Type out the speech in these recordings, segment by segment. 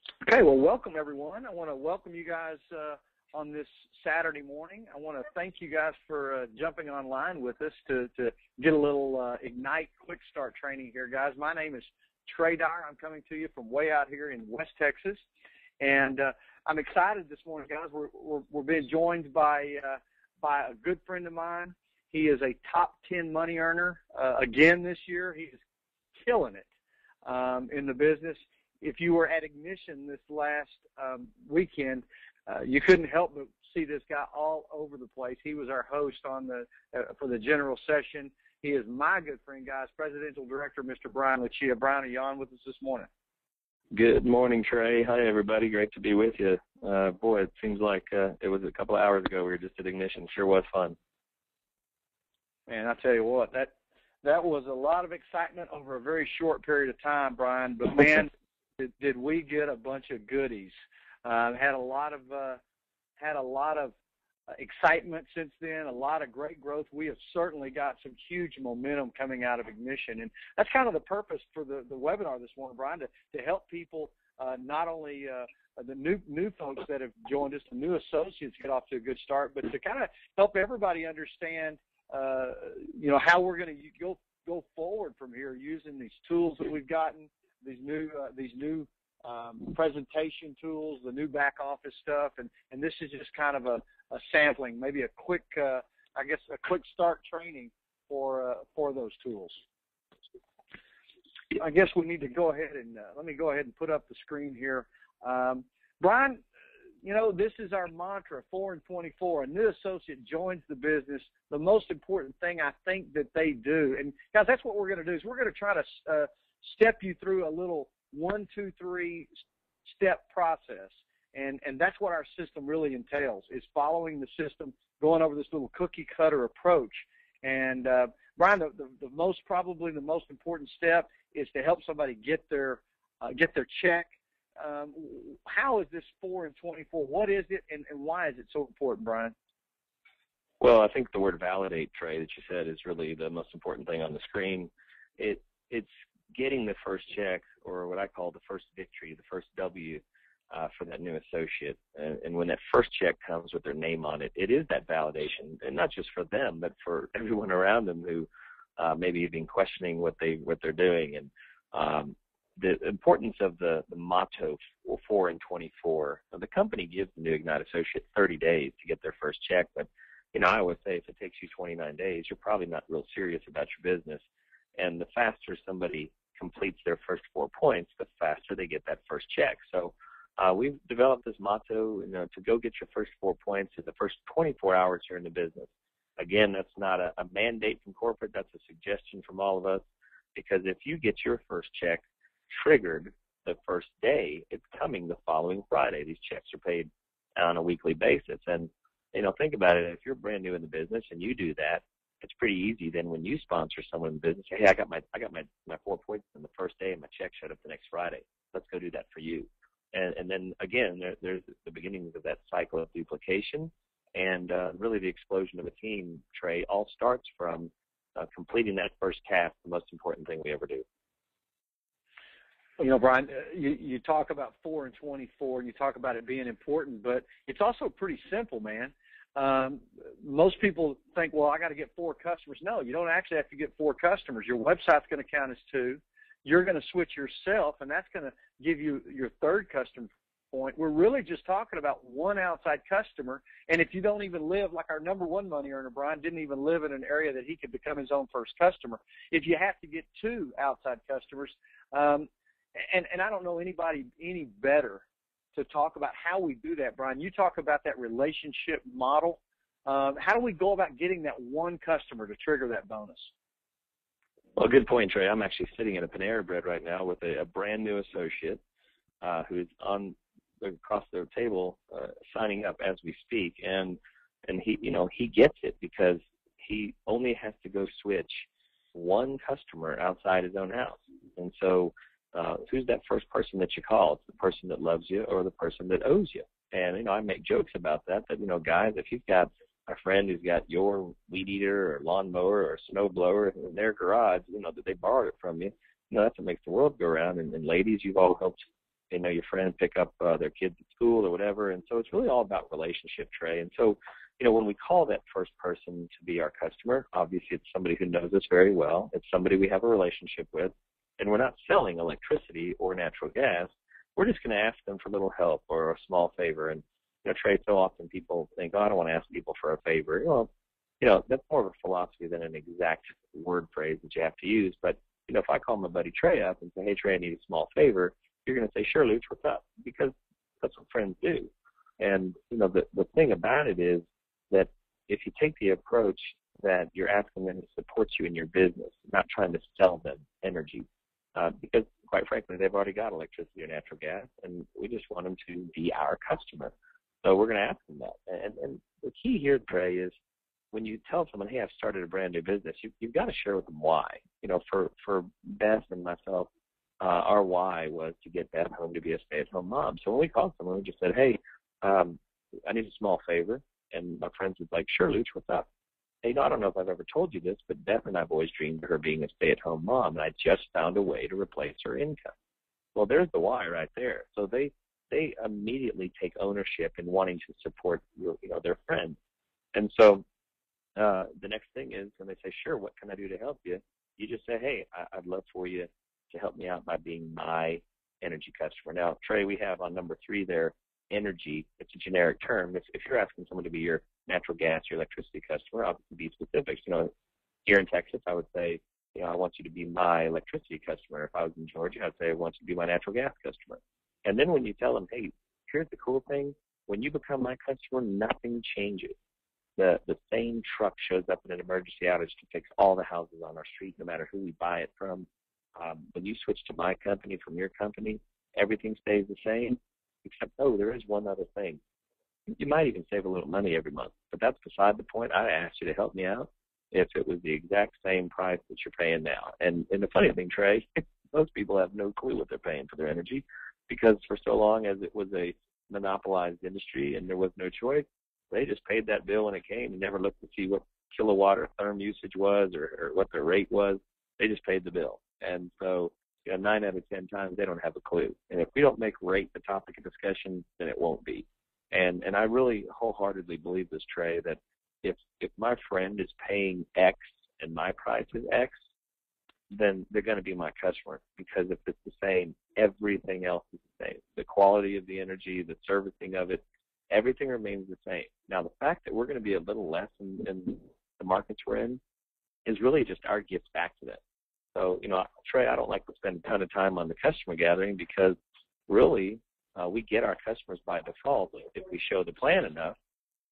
Okay, well, welcome everyone. I want to welcome you guys on this Saturday morning. I want to thank you guys for jumping online with us to get a little Ignite Quick Start training here, guys. My name is Trey Dyer. I'm coming to you from way out here in West Texas, and I'm excited this morning, guys. We're being joined by a good friend of mine. He is a top 10 money earner again this year. He is killing it in the business. If you were at Ignition this last weekend, you couldn't help but see this guy all over the place. He was our host on for the general session. He is my good friend, guys, Presidential Director, Mr. Brian Lucia. Brian, are you on with us this morning? Good morning, Trey. Hi, everybody. Great to be with you. Boy, it seems like it was a couple of hours ago we were just at Ignition. Sure was fun. Man, I tell you what, that was a lot of excitement over a very short period of time, Brian. But, man, did we get a bunch of goodies. Had a lot of excitement since then, a lot of great growth. We have certainly got some huge momentum coming out of Ignition, and that's kind of the purpose for the webinar this morning, Brian, to help people, not only the new folks that have joined us, the new associates get off to a good start, but to kind of help everybody understand, how we're going to go forward from here using these tools that we've gotten, these new presentation tools, the new back office stuff, and this is just kind of a sampling, maybe a quick start training for those tools. I guess we need to go ahead and let me go ahead and put up the screen here. Brian, this is our mantra, 4 and 24. A new associate joins the business. The most important thing I think that they do, and guys, that's what we're going to do, is we're going to try to step you through a little 1, 2, 3 step process. And that's what our system really entails, is following the system, going over this little cookie cutter approach. And Brian, the most important step is to help somebody get their check. How is this 4 and 24? What is it, and why is it so important, Brian? Well, I think the word validate, Trey, that you said is really the most important thing on the screen. It's getting the first check, or what I call the first victory, the first W for that new associate. And when that first check comes with their name on it, it is that validation, and not just for them, but for everyone around them who maybe have been questioning what they're doing. And the importance of the motto 4 and 24. The company gives the new Ignite associate 30 days to get their first check, but I always say if it takes you 29 days, you're probably not real serious about your business. And the faster somebody completes their first 4 points, the faster they get that first check. So we've developed this motto, to go get your first 4 points in the first 24 hours you're in the business. Again, that's not a mandate from corporate. That's a suggestion from all of us, because if you get your first check triggered the first day, it's coming the following Friday. These checks are paid on a weekly basis. And, think about it. If you're brand new in the business and you do that, it's pretty easy. Then when you sponsor someone in the business, hey, I got my 4 points in the first day and my check showed up the next Friday. Let's go do that for you. And then again, there's the beginnings of that cycle of duplication, and really the explosion of a team, Trey, all starts from completing that first task, the most important thing we ever do. Brian, you talk about 4 and 24, and you talk about it being important, but it's also pretty simple, man. Most people think, well, I got to get 4 customers. No, you don't actually have to get 4 customers. Your website's going to count as 2. You're going to switch yourself, and that's going to give you your 3rd customer point. We're really just talking about 1 outside customer, and if you don't even live, like our number 1 money earner, Brian, didn't even live in an area that he could become his own first customer. If you have to get 2 outside customers, and I don't know anybody any better to talk about how we do that, Brian. You talk about that relationship model. How do we go about getting that 1 customer to trigger that bonus? Well, good point, Trey. I'm actually sitting at a Panera Bread right now with a brand new associate who's across their table signing up as we speak, and he gets it because he only has to go switch 1 customer outside his own house. And so who's that first person that you call? It's the person that loves you or the person that owes you. And I make jokes about that guys, if you've got a friend who's got your weed eater or lawnmower or snow blower in their garage, that they borrowed it from you, that's what makes the world go around. And ladies, you've all helped they know your friend, pick up their kids at school or whatever. And so it's really all about relationship, Trey. And so, when we call that first person to be our customer, obviously it's somebody who knows us very well. It's somebody we have a relationship with. And we're not selling electricity or natural gas. We're just going to ask them for a little help or a small favor. And, Trey, so often people think, oh, I don't want to ask people for a favor. Well, that's more of a philosophy than an exact word phrase that you have to use. But, if I call my buddy Trey up and say, hey, Trey, I need a small favor, you're going to say, sure, Luch, what's up? Because that's what friends do. And, the thing about it is that if you take the approach that you're asking them to support you in your business, not trying to sell them energy, because quite frankly, they've already got electricity or natural gas, and we just want them to be our customer. So we're going to ask them that. And the key here, Trey, is when you tell someone, hey, I've started a brand new business, you've got to share with them why. For Beth and myself, our why was to get Beth home to be a stay-at-home mom. So when we called someone, we just said, hey, I need a small favor. And my friends was like, sure, Luch, what's up? Hey, I don't know if I've ever told you this, but Beth and I've always dreamed of her being a stay-at-home mom, and I just found a way to replace her income. Well, there's the why right there. So they immediately take ownership in wanting to support their friend. And so the next thing is when they say, sure, what can I do to help you? You just say, hey, I'd love for you to help me out by being my energy customer. Now, Trey, we have on number 3 there, energy. It's a generic term. If you're asking someone to be your natural gas or electricity customer, obviously be specifics. Here in Texas, I would say, I want you to be my electricity customer. If I was in Georgia, I'd say I want you to be my natural gas customer. And then when you tell them, hey, here's the cool thing, when you become my customer, nothing changes. The same truck shows up in an emergency outage to fix all the houses on our street, no matter who we buy it from. When you switch to my company from your company, everything stays the same, except, there is one other thing. You might even save a little money every month, but that's beside the point. I asked you to help me out if it was the exact same price that you're paying now. And the funny thing, Trey, most people have no clue what they're paying for their energy, because for so long as it was a monopolized industry and there was no choice, they just paid that bill when it came and never looked to see what kilowatt or therm usage was or what their rate was. They just paid the bill. And so 9 out of 10 times they don't have a clue. And if we don't make rate the topic of discussion, then it won't be. And I really wholeheartedly believe this, Trey, that if my friend is paying X and my price is X, then they're going to be my customer, because if it's the same, everything else is the same. The quality of the energy, the servicing of it, everything remains the same. Now, the fact that we're going to be a little less in the markets we're in is really just our gift back to them. So, Trey, I don't like to spend a ton of time on the customer gathering, because really we get our customers by default if we show the plan enough.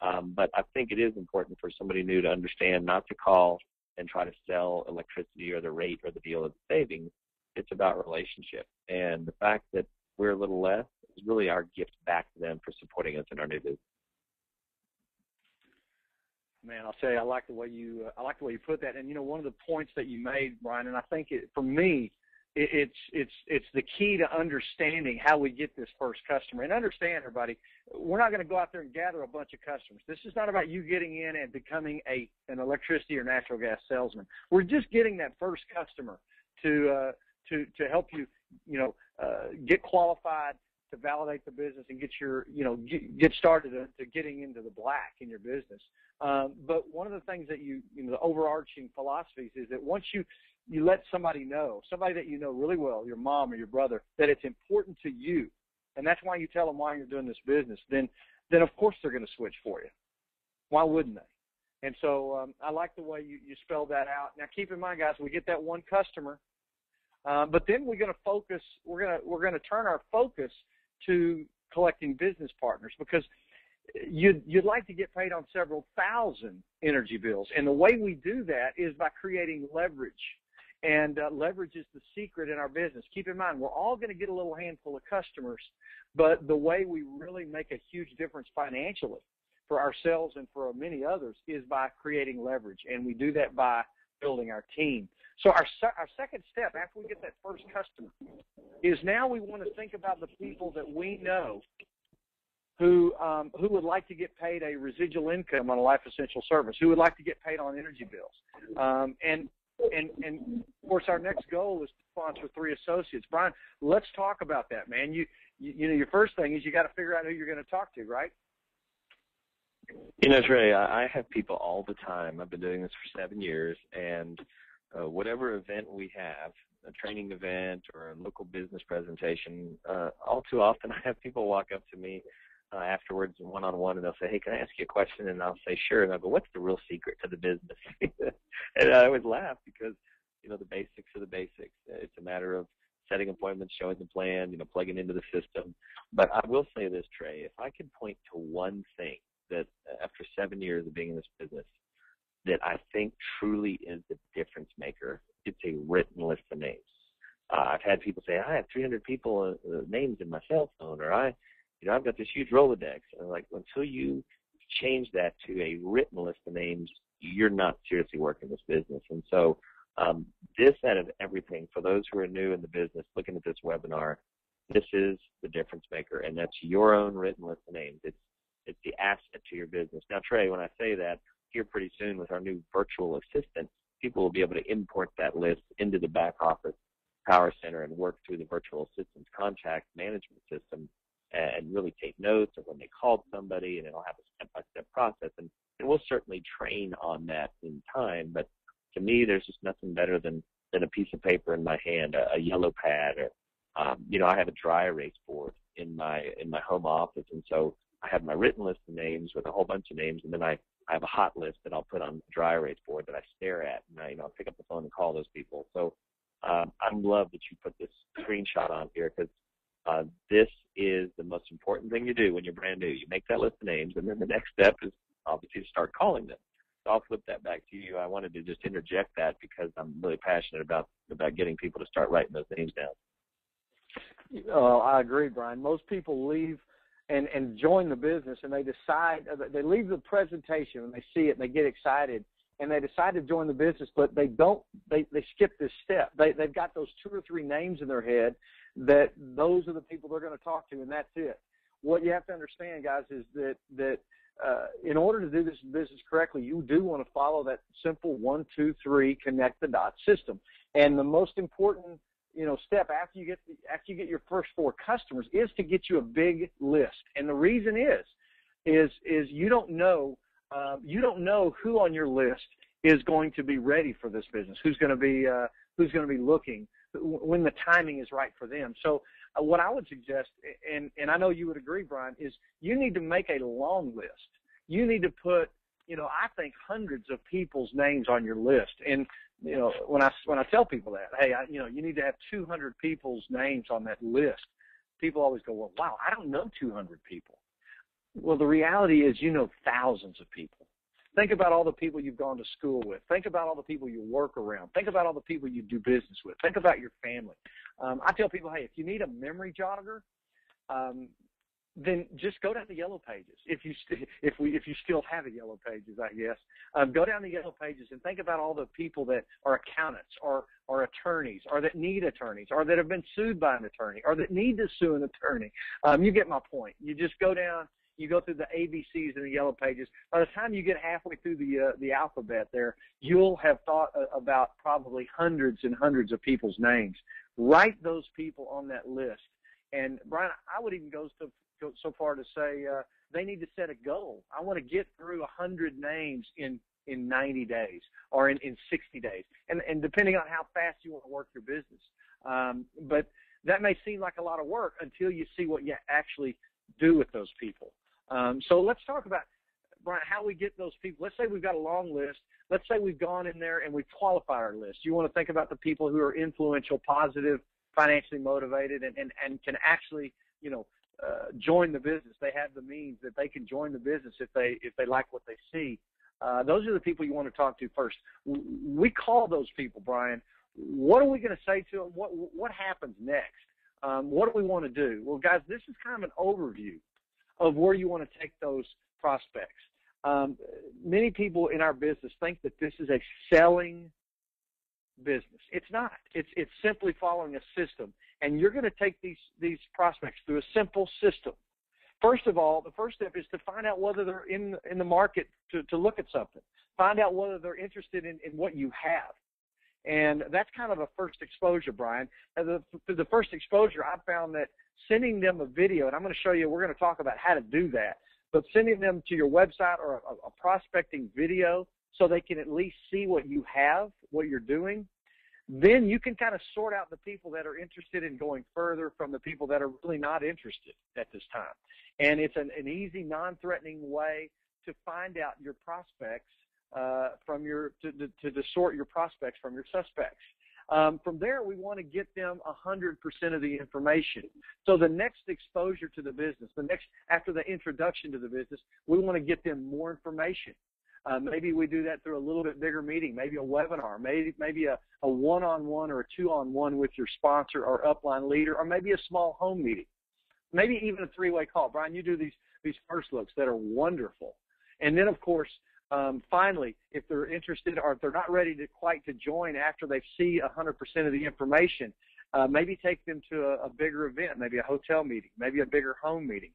But I think it is important for somebody new to understand not to call and try to sell electricity or the rate or the deal of the savings. It's about relationship. And the fact that we're a little less is really our gift back to them for supporting us in our new business. Man, I'll tell you, I like the way you put that. And one of the points that you made, Brian, and I think for me, it's the key to understanding how we get this first customer. And understand, everybody, we're not going to go out there and gather a bunch of customers. This is not about you getting in and becoming an electricity or natural gas salesman. We're just getting that first customer to help you, get qualified, to validate the business and get get started to getting into the black in your business. But one of the things that the overarching philosophies is that once you let somebody that you know really well, your mom or your brother, that it's important to you, and that's why you tell them why you're doing this business, then of course they're going to switch for you. Why wouldn't they? And so I like the way you spelled that out. Now keep in mind, guys, we get that one customer, but then we're going to focus. We're going to turn our focus to collecting business partners, because you'd like to get paid on several thousand energy bills. And the way we do that is by creating leverage. And leverage is the secret in our business. Keep in mind, we're all going to get a little handful of customers, but the way we really make a huge difference financially for ourselves and for many others is by creating leverage. And we do that by building our team. So our second step after we get that first customer is now we want to think about the people that we know who would like to get paid a residual income on a life essential service, who would like to get paid on energy bills. And and of course, our next goal is to sponsor 3 associates. Brian, let's talk about that, man. You know, your first thing is you got to figure out who you're going to talk to, right? You know, Trey, I have people all the time. I've been doing this for 7 years, and whatever event we have, a training event or a local business presentation, all too often I have people walk up to me afterwards one-on-one, and they'll say, hey, can I ask you a question? And I'll say, sure. And I'll go, what's the real secret to the business? And I always laugh because, you know, the basics are the basics. It's a matter of setting appointments, showing the plan, you know, plugging into the system. But I will say this, Trey, if I could point to one thing that after 7 years of being in this business that I think truly is the difference maker, it's a written list of names. I've had people say, I have 300 people names in my cell phone, or I've got this huge Rolodex. And I'm like, until you change that to a written list of names, you're not seriously working this business. And so this out of everything, for those who are new in the business looking at this webinar, this is the difference maker, and that's your own written list of names. It's the asset to your business. Now, Trey, when I say that, here pretty soon with our new virtual assistant, people will be able to import that list into the back office Power Center and work through the virtual assistant's contact management system and really take notes of when they called somebody, and it'll have a step-by-step process. And we'll certainly train on that in time, but to me, there's just nothing better than a piece of paper in my hand, a yellow pad, or I have a dry erase board in my home office, and so I have my written list of names with a whole bunch of names, and then I have a hot list that I'll put on the dry erase board that I stare at, and I'll pick up the phone and call those people. So I love that you put this screenshot on here, because this is the most important thing you do when you're brand new. You make that list of names, and then the next step is obviously to start calling them. So I'll flip that back to you. I wanted to just interject that because I'm really passionate about getting people to start writing those names down. I agree, Brian. Most people leave and join the business, and they decide, they leave the presentation and they see it and they get excited and they decide to join the business, but they skip this step. They've got those 2 or 3 names in their head that those are the people they're going to talk to, and that's it. What you have to understand, guys, is that in order to do this business correctly, you do want to follow that simple 1, 2, 3 connect the dots system. And the most important step after you get your first 4 customers is to get you a big list. And the reason is you don't know who on your list is going to be ready for this business, who's going to be looking when the timing is right for them. So what I would suggest, and I know you would agree, Brian, is you need to make a long list. You need to put, I think hundreds of people's names on your list. And when I tell people that, hey, you need to have 200 people's names on that list, people always go, well, wow, I don't know 200 people. Well, the reality is thousands of people. Think about all the people you've gone to school with. Think about all the people you work around. Think about all the people you do business with. Think about your family. I tell people, hey, if you need a memory jogger, then just go down the Yellow Pages. If you still have a Yellow Pages, I guess, go down the Yellow Pages and think about all the people that are accountants or attorneys, or that need attorneys, or that have been sued by an attorney, or that need to sue an attorney. You get my point. You just go down. You go through the ABCs in the Yellow Pages. By the time you get halfway through the alphabet there, you'll have thought about probably hundreds and hundreds of people's names. Write those people on that list. And, Brian, I would even go so far to say they need to set a goal. I want to get through 100 names in 90 days or in 60 days, and depending on how fast you want to work your business. But that may seem like a lot of work until you see what you actually do with those people. So let's talk about, Brian, how we get those people. Let's say we've got a long list. Let's say we've gone in there and we've qualified our list. You want to think about the people who are influential, positive, financially motivated, and can actually, join the business. They have the means that they can join the business if they like what they see. Those are the people you want to talk to first. We call those people, Brian. What are we going to say to them? What happens next? What do we want to do? Well, guys, this is kind of an overview of where you want to take those prospects. Many people in our business think that this is a selling business. It's not. It's simply following a system. And you're going to take these prospects through a simple system. First of all, the first step is to find out whether they're in the market to look at something. Find out whether they're interested in what you have. And that's kind of a first exposure, Brian. Through the first exposure, I found that sending them a video, and I'm going to show you, we're going to talk about how to do that, but sending them to your website or a prospecting video so they can at least see what you have, what you're doing, then you can kind of sort out the people that are interested in going further from the people that are really not interested at this time. And it's an easy, non-threatening way to find out your prospects from your to sort your prospects from your suspects. From there, we want to get them 100% of the information. So the next exposure to the business, after the introduction to the business, we want to get them more information. Maybe we do that through a little bit bigger meeting, maybe a webinar, maybe a one-on-one or a two-on-one with your sponsor or upline leader, or maybe a small home meeting, maybe even a three-way call. Brian, you do these first looks that are wonderful. And then, of course, finally, if they're interested or if they're not ready to join after they see 100% of the information, maybe take them to a bigger event, maybe a hotel meeting, maybe a bigger home meeting.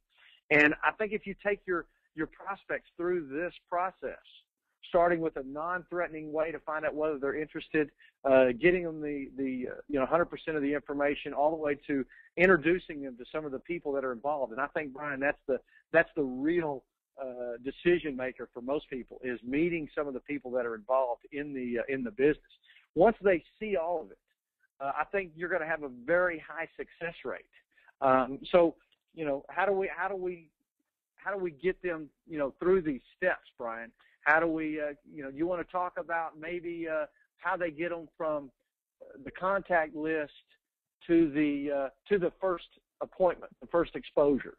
And I think if you take your prospects through this process, starting with a non-threatening way to find out whether they're interested, getting them the 100% of the information, all the way to introducing them to some of the people that are involved. And I think, Brian, that's the real decision maker for most people, is meeting some of the people that are involved in the business. Once they see all of it, I think you're going to have a very high success rate. So, how do we get them, through these steps, Brian? How do we, you want to talk about maybe how they get them from the contact list to the first appointment, the first exposure?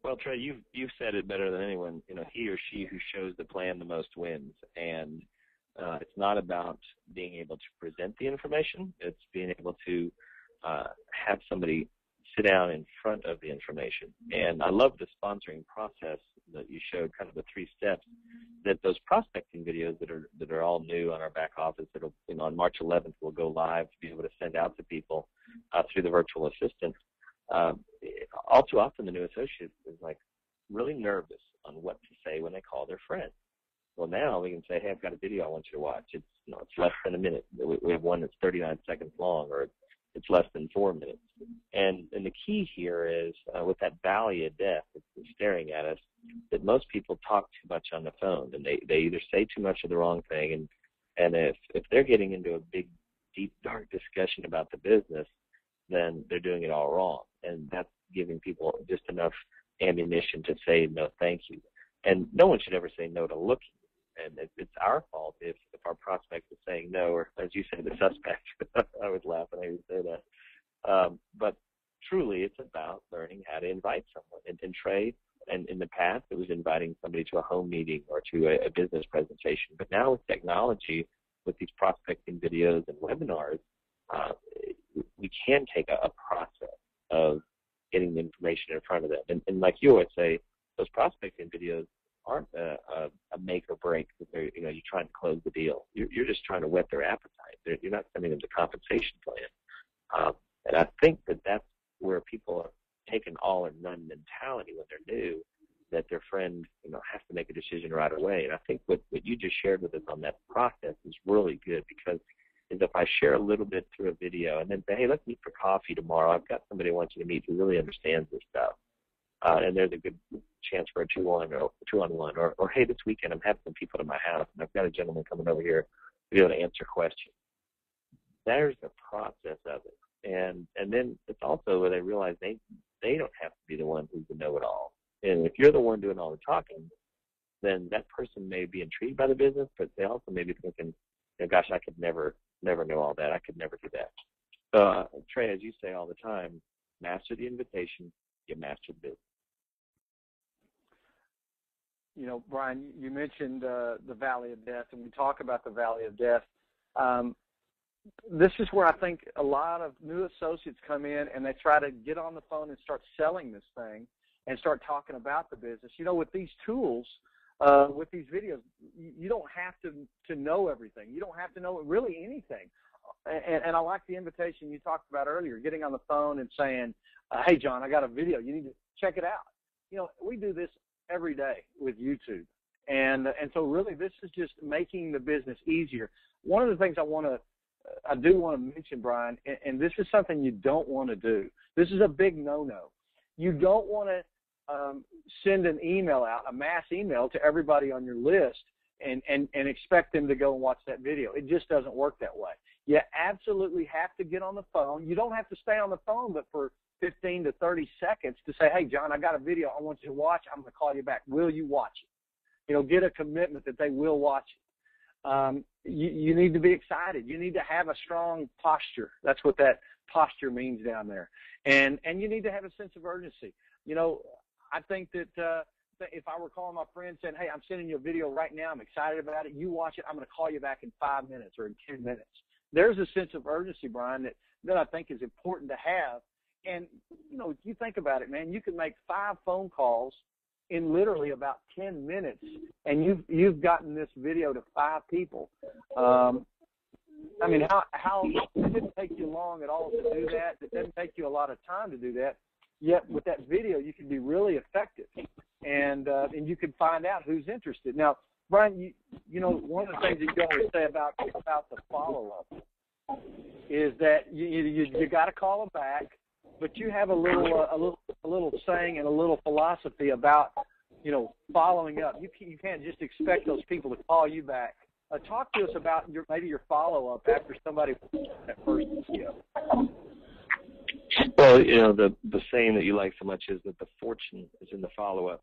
Well, Trey, you've said it better than anyone. He or she who shows the plan the most wins, and it's not about being able to present the information. It's being able to have somebody sit down in front of the information. And I love the sponsoring process that you showed, kind of the 3 steps, that those prospecting videos that are all new on our back office, that'll, on March 11th, we'll go live to be able to send out to people through the virtual assistant. All too often the new associate is really nervous on what to say when they call their friend. Well, now we can say, hey, I've got a video I want you to watch. It's less than a minute. We have one that's 39 seconds long, or it's less than 4 minutes. And the key here is with that valley of death that's staring at us, that most people talk too much on the phone, and they either say too much of the wrong thing, and if they're getting into a big, deep, dark discussion about the business, then they're doing it all wrong. And that's giving people just enough ammunition to say no thank you. And no one should ever say no to looking. And it's our fault if our prospect is saying no, or as you say, the suspect. I was laughing when I say that. But truly, it's about learning how to invite someone. And Trey, and in the past, it was inviting somebody to a home meeting or to a business presentation. But now with technology, with these prospecting videos and webinars, we can take a process of getting the information in front of them. And like you always say, those prospecting videos aren't a make or break. You're trying to close the deal. You're just trying to whet their appetite. You're not sending them the compensation plan. And I think that's where people are taking all or none mentality when they're new, that their friend has to make a decision right away. And I think what you just shared with us on that process is really good, because if I share a little bit through a video and then say, hey, let's meet for coffee tomorrow. I've got somebody I want you to meet who really understands this stuff. And there's a good chance for a two-on-one, or hey, this weekend I'm having some people at my house, and I've got a gentleman coming over here to be able to answer questions. There's the process of it. And then it's also where they realize they don't have to be the one who's the know-it-all. And if you're the one doing all the talking, then that person may be intrigued by the business, but they also may be thinking, gosh, I could never know all that. I could never do that. So, Trey, as you say all the time, master the invitation, you master the business. Brian, you mentioned the Valley of Death, and we talk about the Valley of Death. This is where I think a lot of new associates come in, and they try to get on the phone and start selling this thing and start talking about the business. With these tools, with these videos, you don't have to know everything. You don't have to know really anything. And I like the invitation you talked about earlier, getting on the phone and saying, hey, John, I got a video. You need to check it out. We do this every day with YouTube. And so really this is just making the business easier. One of the things I do want to mention, Brian, and this is something you don't want to do. This is a big no-no. You don't want to send an email out, a mass email to everybody on your list and expect them to go and watch that video. It just doesn't work that way. You absolutely have to get on the phone. You don't have to stay on the phone, but for 15 to 30 seconds to say, hey, John, I got a video I want you to watch. I'm going to call you back. Will you watch it? Get a commitment that they will watch it. You need to be excited. You need to have a strong posture. That's what that posture means down there. And you need to have a sense of urgency. I think that if I were calling my friend saying, hey, I'm sending you a video right now, I'm excited about it, you watch it, I'm going to call you back in 5 minutes or in 10 minutes. There's a sense of urgency, Brian, that I think is important to have. And, if you think about it, man, you can make 5 phone calls in literally about 10 minutes, and you've gotten this video to 5 people. How it didn't take you long at all to do that. It didn't take you a lot of time to do that. Yet with that video, you can be really effective, and you can find out who's interested. Now, Brian, one of the things that you always say about the follow-up is that you got to call them back, but you have a little saying and a little philosophy about following up. You can't just expect those people to call you back. Talk to us about maybe your follow-up after somebody that first video. Well, the saying that you like so much is that the fortune is in the follow-up.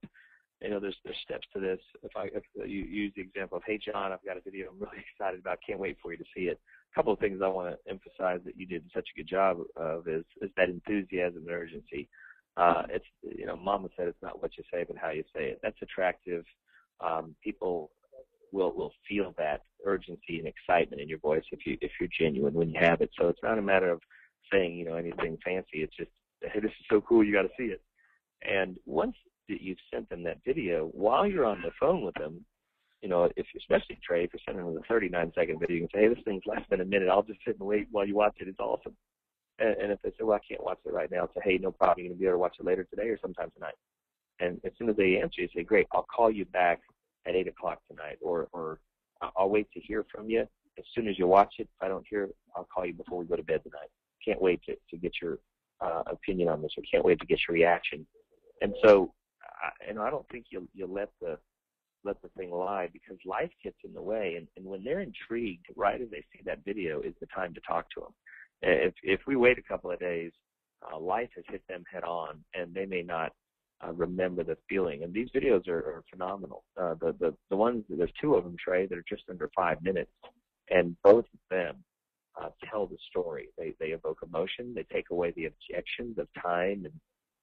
There's steps to this. If you use the example of, hey, John, I've got a video I'm really excited about. Can't wait for you to see it. A couple of things I want to emphasize that you did such a good job of is that enthusiasm and urgency. It's Mama said it's not what you say, but how you say it. That's attractive. People will feel that urgency and excitement in your voice if you're genuine when you have it. So it's not a matter of saying anything fancy. It's just, hey, this is so cool, you got to see it. And once that you've sent them that video, while you're on the phone with them, especially Trey, if you're sending them a 39-second video, you can say, hey, this thing's less than a minute. I'll just sit and wait while you watch it. It's awesome. And if they say, well, I can't watch it right now, say, hey, no problem. You're going to be able to watch it later today or sometime tonight. And as soon as they answer, you say, great, I'll call you back at 8 o'clock tonight, or I'll wait to hear from you. As soon as you watch it, if I don't hear, I'll call you before we go to bed tonight. Can't wait to get your opinion on this, or can't wait to get your reaction. And so, I don't think you'll let the thing lie, because life gets in the way. And when they're intrigued, right as they see that video, is the time to talk to them. If we wait a couple of days, life has hit them head on, and they may not remember the feeling. And these videos are phenomenal. The ones, there's 2 of them, Trey, that are just under 5 minutes, and both of them tell the story. They evoke emotion. They take away the objections of time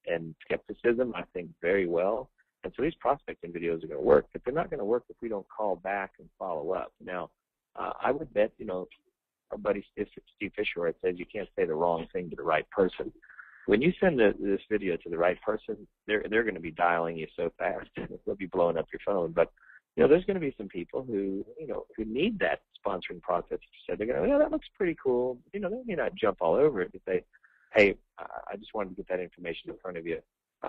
and skepticism, I think, very well. And so these prospecting videos are going to work, but they're not going to work if we don't call back and follow up. Now, I would bet, our buddy Steve Fisher says you can't say the wrong thing to the right person. When you send this video to the right person, they're going to be dialing you so fast, they'll be blowing up your phone. But there's going to be some people who who need that sponsoring process. So they're going to, that looks pretty cool. They may not jump all over it, but they, hey, I just wanted to get that information in front of you.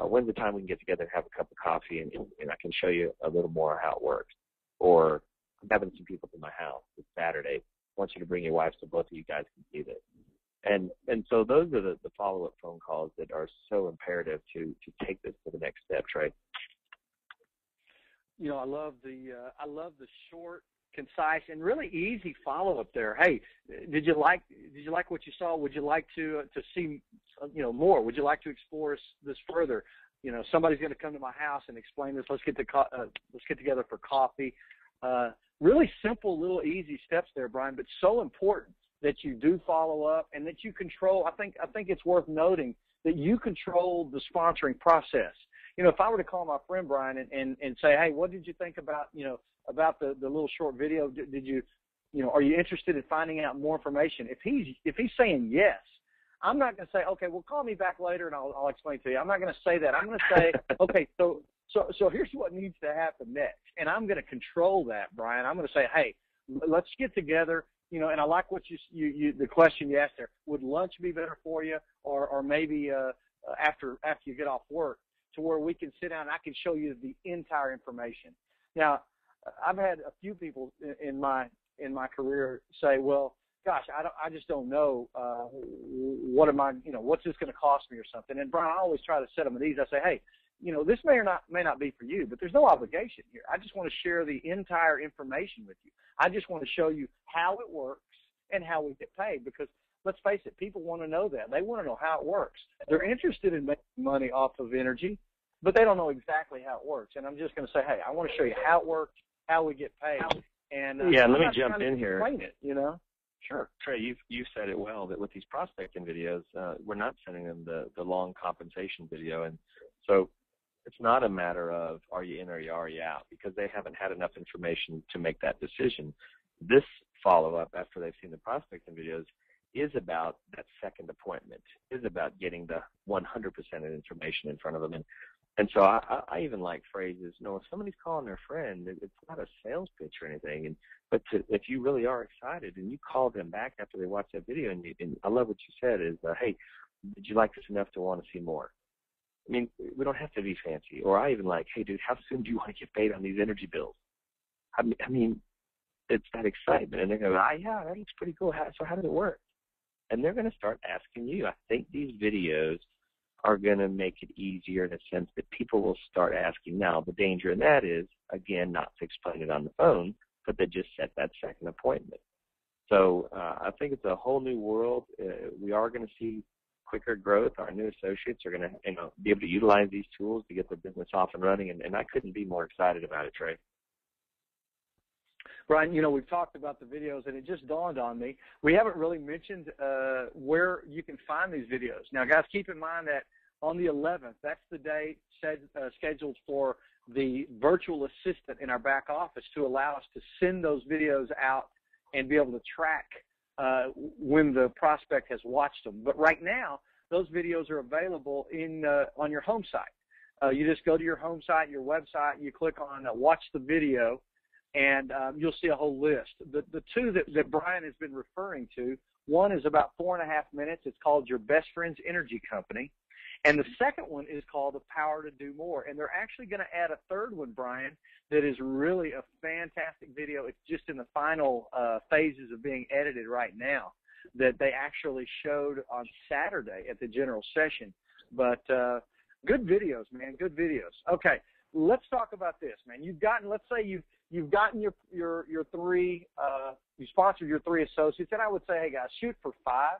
When's the time we can get together and have a cup of coffee, and I can show you a little more how it works? Or I'm having some people to my house this Saturday. I want you to bring your wife so both of you guys can see this. And so those are the follow-up phone calls that are so imperative to take this to the next step, Trey. I love the short, concise, and really easy follow-up there. Hey, did you like what you saw? Would you like to see more? Would you like to explore this further? Somebody's going to come to my house and explain this. Let's get together for coffee. Really simple, little, easy steps there, Brian, but so important that you do follow up and that you control. I think it's worth noting that you control the sponsoring process. If I were to call my friend Brian and say, hey, what did you think about the little short video? Did you are you interested in finding out more information? If he's saying yes, I'm not going to say, okay, well, call me back later and I'll explain to you. I'm not going to say that. I'm going to say, okay, so here's what needs to happen next, and I'm going to control that, Brian. I'm going to say, hey, let's get together. And I like what you the question you asked there. Would lunch be better for you, or maybe after you get off work, to where we can sit down and I can show you the entire information. Now, I've had a few people in my career say, well, gosh, I just don't know, what's this going to cost me or something. And Brian, I always try to set them at ease. I say, hey, this may not be for you, but there's no obligation here. I just want to share the entire information with you. I just want to show you how it works and how we get paid, because let's face it, people want to know that. They want to know how it works. They're interested in making money off of energy, but they don't know exactly how it works. And I'm just going to say, hey, I want to show you how it works, how we get paid. And let me jump in here. Explain it, Sure. Trey, you've said it well, that with these prospecting videos, we're not sending them the long compensation video. And so it's not a matter of are you in or are you out, because they haven't had enough information to make that decision. This follow-up after they've seen the prospecting videos is about that second appointment, is about getting the 100% of information in front of them. And so I even like phrases, if somebody's calling their friend, it's not a sales pitch or anything. But if you really are excited and you call them back after they watch that video, and I love what you said is, hey, did you like this enough to want to see more? I mean, we don't have to be fancy. Or I even like, hey, dude, how soon do you want to get paid on these energy bills? I mean, it's that excitement. And they're going, yeah, that looks pretty cool. So how does it work? And they're going to start asking you. I think these videos are going to make it easier in a sense that people will start asking. Now, the danger in that is, again, not to explain it on the phone, but they just set that second appointment. So I think it's a whole new world. We are going to see quicker growth. Our new associates are going to be able to utilize these tools to get their business off and running, and I couldn't be more excited about it, Trey. Brian, we've talked about the videos, and it just dawned on me. We haven't really mentioned where you can find these videos. Now, guys, keep in mind that on the 11th, that's the day scheduled for the virtual assistant in our back office to allow us to send those videos out and be able to track when the prospect has watched them. But right now, those videos are available on your home site. You just go to your home site, your website, you click on Watch the Video, and you'll see a whole list. The two that Brian has been referring to, one is about 4.5 minutes. It's called Your Best Friend's Energy Company. And the second one is called The Power to Do More. And they're actually going to add a third one, Brian, that is really a fantastic video. It's just in the final phases of being edited right now, that they actually showed on Saturday at the general session. But good videos, man, good videos. Okay, let's talk about this, man. Let's say you've gotten your three, you sponsored your 3 associates, and I would say, hey guys, shoot for 5.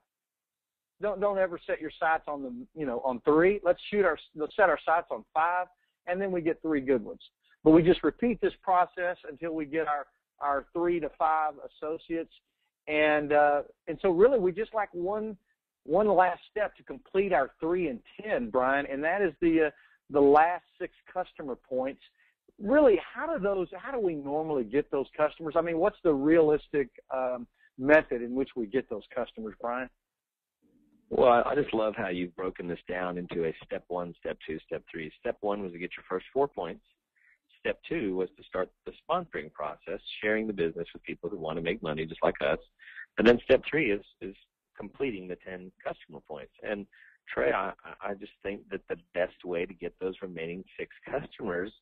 Don't ever set your sights on on 3. Let's set our sights on 5, and then we get 3 good ones. But we just repeat this process until we get our 3 to 5 associates, and so really we just like one last step to complete our 3 and 10, Brian, and that is the last 6 customer points. Really, how do we normally get those customers? I mean, what's the realistic method in which we get those customers, Brian? Well, I just love how you've broken this down into a step 1, step 2, step 3. Step 1 was to get your first 4 points. Step 2 was to start the sponsoring process, sharing the business with people who want to make money just like us. And then step 3 is completing the 10 customer points. And Trey, I just think that the best way to get those remaining 6 customers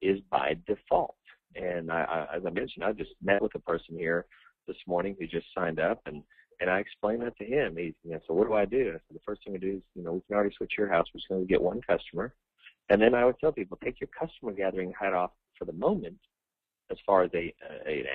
is by default. And as I mentioned, I just met with a person here this morning who just signed up, and I explained that to him. He so what do I do? I said, the first thing we do is, we can already switch your house. We're just going to get 1 customer. And then I would tell people, take your customer gathering hat off for the moment as far as an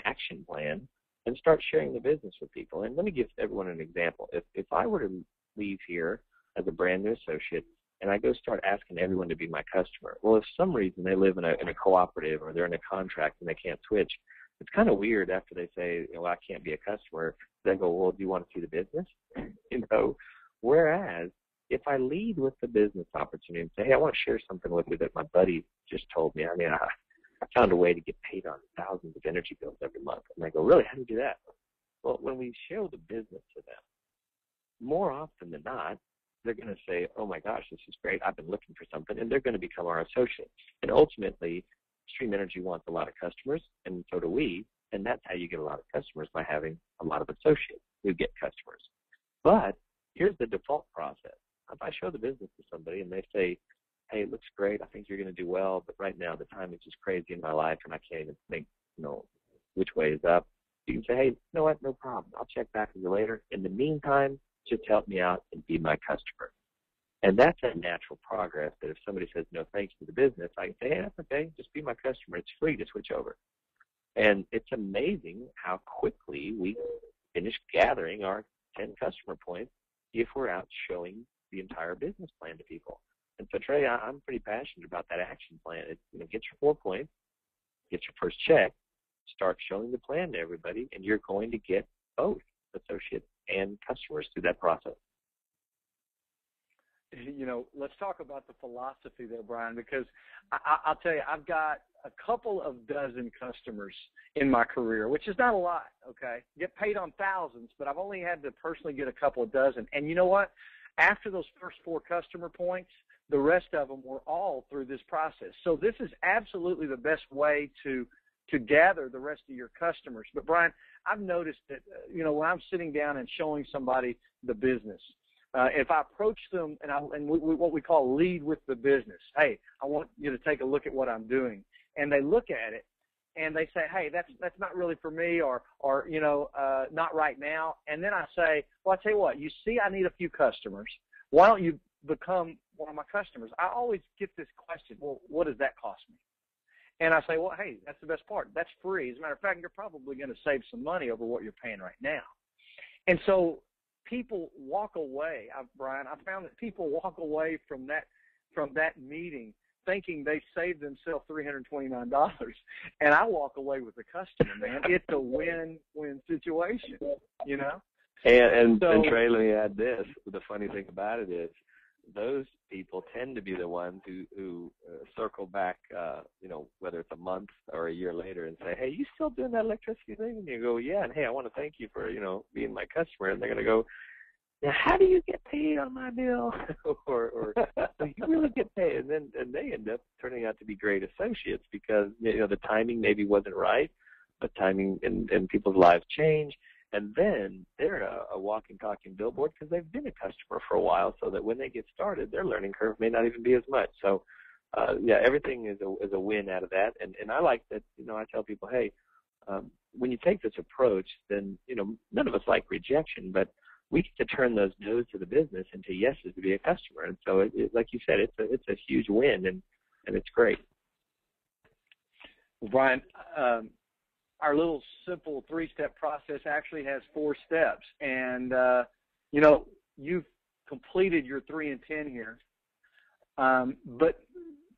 action plan, and start sharing the business with people. And let me give everyone an example. If I were to leave here as a brand new associate and I go start asking everyone to be my customer, well, if some reason they live in a cooperative or they're in a contract and they can't switch, it's kind of weird after they say, I can't be a customer. They go, well, do you want to see the business? Whereas if I lead with the business opportunity and say, hey, I want to share something with you that my buddy just told me. I found a way to get paid on thousands of energy bills every month. And they go, really? How do you do that? Well, when we show the business to them, more often than not, they're going to say, oh, my gosh, this is great. I've been looking for something. And they're going to become our associates. And ultimately, Extreme Energy wants a lot of customers, and so do we. And that's how you get a lot of customers, by having a lot of associates who get customers. But here's the default process. If I show the business to somebody and they say, hey, it looks great, I think you're going to do well, but right now the time is just crazy in my life and I can't even think which way is up. You can say, hey, you know what, no problem. I'll check back with you later. In the meantime, just help me out and be my customer. And that's a natural progress that if somebody says no thanks to the business, I can say, hey, that's okay. Just be my customer. It's free to switch over. And it's amazing how quickly we finish gathering our 10 customer points if we're out showing the entire business plan to people. And so, Trey, I'm pretty passionate about that action plan. It's, get your 4 points, get your first check, start showing the plan to everybody, and you're going to get both associates and customers through that process. Let's talk about the philosophy there, Brian, because I'll tell you, I've got a couple of dozen customers in my career, which is not a lot, okay? Get paid on thousands, but I've only had to personally get a couple of dozen. And you know what? After those first 4 customer points, the rest of them were all through this process. So this is absolutely the best way to gather the rest of your customers. But, Brian, I've noticed that, when I'm sitting down and showing somebody the business, if I approach them and what we call lead with the business, hey, I want you to take a look at what I'm doing, and they look at it and they say, hey, that's not really for me, or not right now. And then I say, well, I tell you what, you see, I need a few customers. Why don't you become one of my customers? I always get this question, well, what does that cost me? And I say, well, hey, that's the best part. That's free. As a matter of fact, you're probably going to save some money over what you're paying right now. And so people walk away, Brian, I found that people walk away from that meeting thinking they saved themselves $329, and I walk away with the customer, man. It's a win-win situation, And Trey, let me add this. The funny thing about it is those people tend to be the ones who circle back, whether it's a month or a year later and say, hey, you still doing that electricity thing? And you go, yeah, and hey, I want to thank you for, being my customer. And they're going to go, now, how do you get paid on my bill? or do you really get paid? And they end up turning out to be great associates because, the timing maybe wasn't right, but timing and people's lives change. And then they're a walking, talking billboard because they've been a customer for a while, so that when they get started, their learning curve may not even be as much. So, everything is a win out of that. And I like that, I tell people, hey, when you take this approach, then, none of us like rejection, but we get to turn those no's to the business into yeses to be a customer. And so, like you said, it's a huge win, and it's great. Well, Brian, our little simple 3-step process actually has 4 steps. And, you've completed your 3 and 10 here. But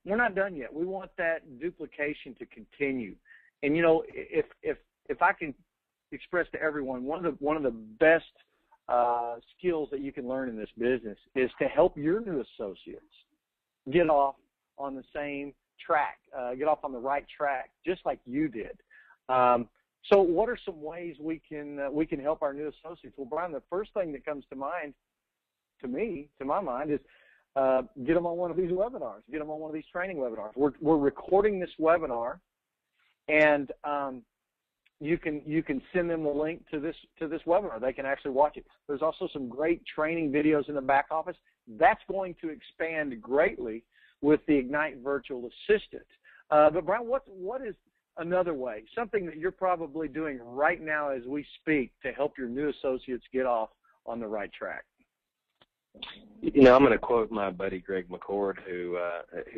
we're not done yet. We want that duplication to continue. And, if I can express to everyone, one of the best skills that you can learn in this business is to help your new associates get off on the same track, get off on the right track, just like you did. So what are some ways we can help our new associates? Well, Brian, the first thing that comes to my mind is get them on one of these webinars, get them on one of these training webinars. We're recording this webinar, and you can send them the link to this webinar. They can actually watch it. There's also some great training videos in the back office. That's going to expand greatly with the Ignite Virtual Assistant. But Brian, what is another way, something that you're probably doing right now as we speak to help your new associates get off on the right track? I'm going to quote my buddy Greg McCord, who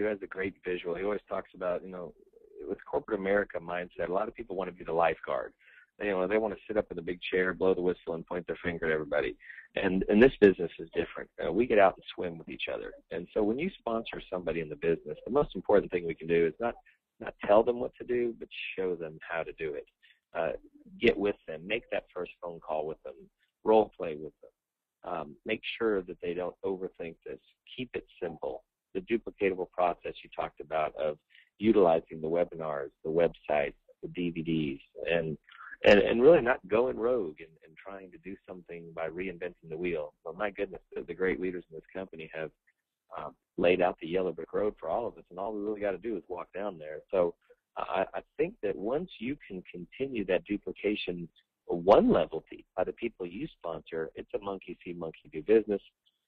has a great visual. He always talks about, with corporate America mindset, a lot of people want to be the lifeguard. They want to sit up in the big chair, blow the whistle, and point their finger at everybody. And this business is different. We get out and swim with each other. And so when you sponsor somebody in the business, the most important thing we can do is not tell them what to do, but show them how to do it. Get with them. Make that first phone call with them. Role play with them. Make sure that they don't overthink this. Keep it simple. The duplicatable process you talked about of utilizing the webinars, the websites, the DVDs, and really not going rogue and trying to do something by reinventing the wheel. Well, my goodness, the great leaders in this company have laid out the yellow brick road for all of us, and all we really got to do is walk down there. So I think that once you can continue that duplication one level by the people you sponsor, it's a monkey see, monkey do business.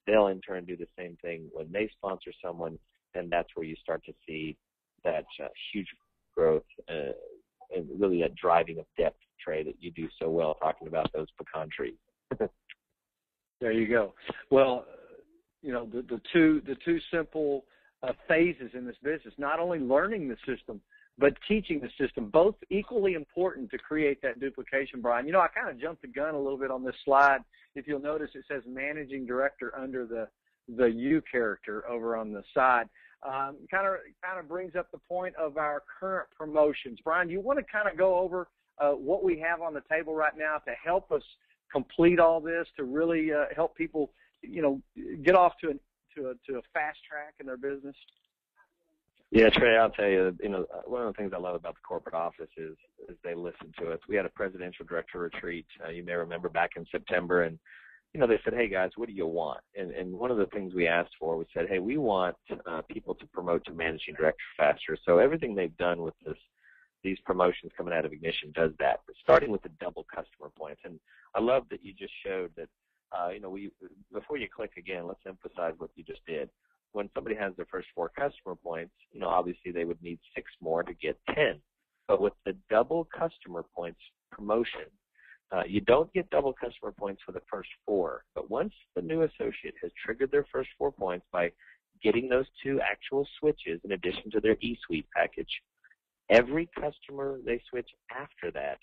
They'll in turn do the same thing when they sponsor someone, and that's where you start to see that huge growth and really that driving of depth, Trey, that you do so well talking about those pecan trees. There you go. Well, the two simple phases in this business, not only learning the system, but teaching the system, both equally important to create that duplication, Brian. I kind of jumped the gun a little bit on this slide. If you'll notice, it says managing director under the U character over on the side. Kind of brings up the point of our current promotions. Brian, you want to kind of go over what we have on the table right now to help us complete all this, to really help people, get off to a fast track in their business? Yeah, Trey, I'll tell you, one of the things I love about the corporate office is they listen to us. We had a presidential director retreat, you may remember, back in September, and they said, hey, guys, what do you want? And one of the things we asked for, we said, hey, we want people to promote to managing director faster. So everything they've done with these promotions coming out of Ignition does that, but starting with the double customer points. And I love that you just showed that, before you click again, let's emphasize what you just did. When somebody has their first 4 customer points, obviously they would need 6 more to get 10. But with the double customer points promotion, you don't get double customer points for the first 4. But once the new associate has triggered their first 4 points by getting those 2 actual switches in addition to their eSuite package, every customer they switch after that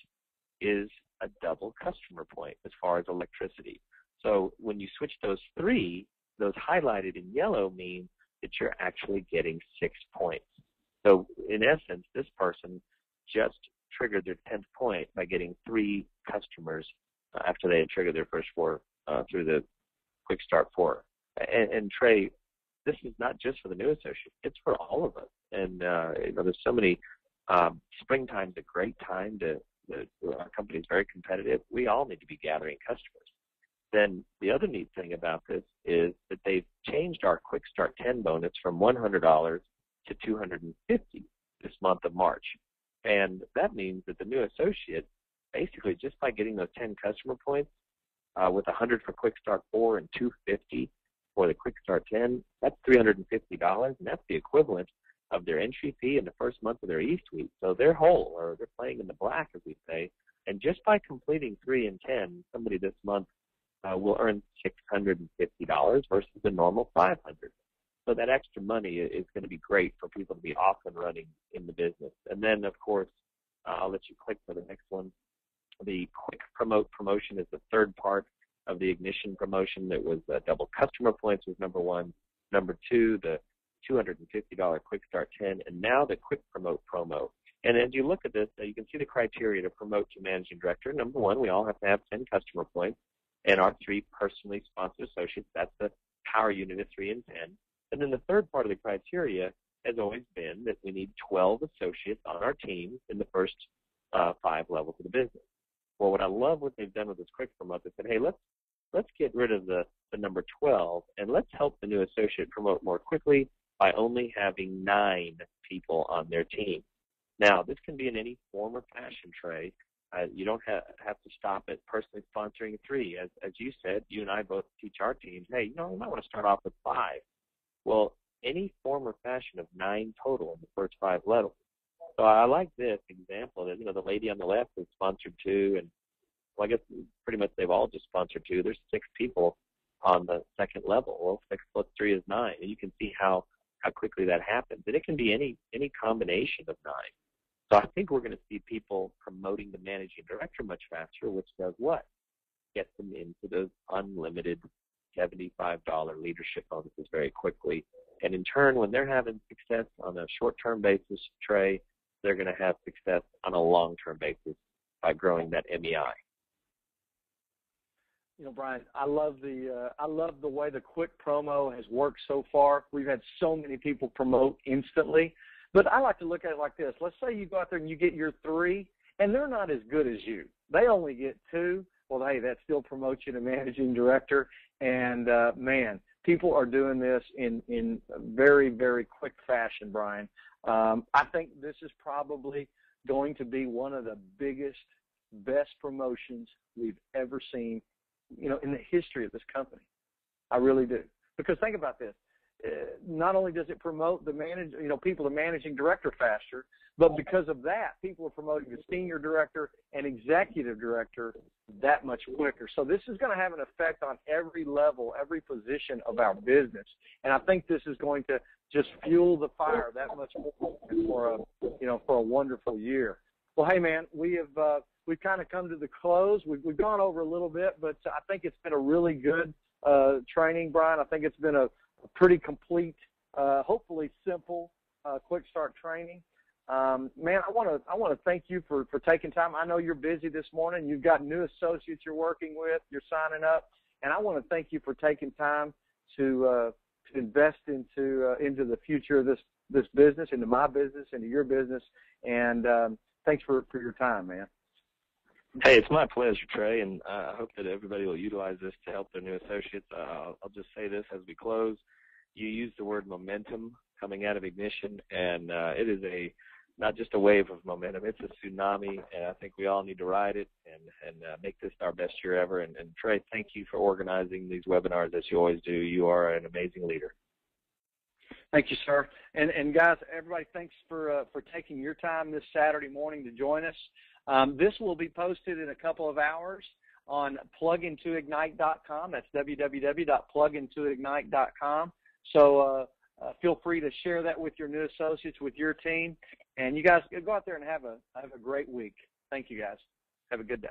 is a double customer point as far as electricity. So when you switch those 3, those highlighted in yellow mean that you're actually getting 6 points. So in essence, this person just triggered their 10th point by getting 3 customers after they had triggered their first 4 through the Quick Start 4. And Trey, this is not just for the new associate; it's for all of us. And there's so many. Springtime's a great time our company's very competitive. We all need to be gathering customers. Then the other neat thing about this is that they've changed our Quick Start 10 bonus from $100 to $250 this month of March. And that means that the new associate, basically just by getting those 10 customer points, with 100 for Quick Start 4 and 250 for the Quick Start 10, that's $350, and that's the equivalent of their entry fee in the first month of their eSuite. So they're whole, or they're playing in the black, as we say. And just by completing 3 and 10, somebody this month will earn $650 versus the normal $500. So that extra money is going to be great for people to be off and running in the business. And then, of course, I'll let you click for the next one. The Quick Promote promotion is the third part of the Ignition promotion. That was double customer points was number 1. Number 2, the $250 Quick Start 10, and now the Quick Promote promo. And as you look at this, you can see the criteria to promote to managing director. Number 1, we all have to have 10 customer points, and our 3 personally sponsored associates. That's the power unit of 3 and 10. And then the third part of the criteria has always been that we need 12 associates on our team in the first 5 levels of the business. Well, what I love what they've done with this Quick Promote, they said, hey, let's get rid of the number 12, and let's help the new associate promote more quickly by only having 9 people on their team. Now, this can be in any form or fashion, Trey. You don't have to stop at personally sponsoring 3. As you said, you and I both teach our teams, hey, you might want to start off with 5. Well, any form or fashion of 9 total in the first 5 levels. So I like this example that, the lady on the left has sponsored 2, and well, I guess pretty much they've all just sponsored 2. There's 6 people on the second level. Well, 6 plus 3 is 9, and you can see how quickly that happens. And it can be any combination of 9. So I think we're going to see people promoting the managing director much faster, which does what? Get them into those unlimited $75 leadership bonuses very quickly. And in turn, when they're having success on a short-term basis, Trey, they're going to have success on a long-term basis by growing that MEI. Brian, I love the way the Quick Promo has worked so far. We've had so many people promote instantly. But I like to look at it like this. Let's say you go out there and you get your 3, and they're not as good as you. They only get 2. Well, hey, that still promotes you to managing director. And, man, people are doing this in very, very quick fashion, Brian. I think this is probably going to be one of the biggest, best promotions we've ever seen, in the history of this company. I really do. Because think about this. not only does it promote the people to managing director faster, but because of that, people are promoting the senior director and executive director that much quicker. So this is going to have an effect on every level, every position of our business. And I think this is going to just fuel the fire that much more for a wonderful year. Well, hey, man, we've kind of come to the close. We've gone over a little bit, but I think it's been a really good training, Brian. I think it's been a pretty complete, hopefully simple, quick start training. Man, I want to thank you for taking time. I know you're busy this morning. You've got new associates you're working with. You're signing up, and I want to thank you for taking time to invest into the future of this business, into my business, into your business. And thanks for your time, man. Hey, it's my pleasure, Trey, and I hope that everybody will utilize this to help their new associates. I'll just say this as we close. You used the word momentum coming out of Ignition, and it is not just a wave of momentum, it's a tsunami, and I think we all need to ride it and make this our best year ever. And Trey, thank you for organizing these webinars as you always do. You are an amazing leader. Thank you, sir. And guys, everybody, thanks for taking your time this Saturday morning to join us. This will be posted in a couple of hours on plugintoignite.com. That's www.plugintoignite.com. So feel free to share that with your new associates, with your team. And you guys go out there and have a great week. Thank you, guys. Have a good day.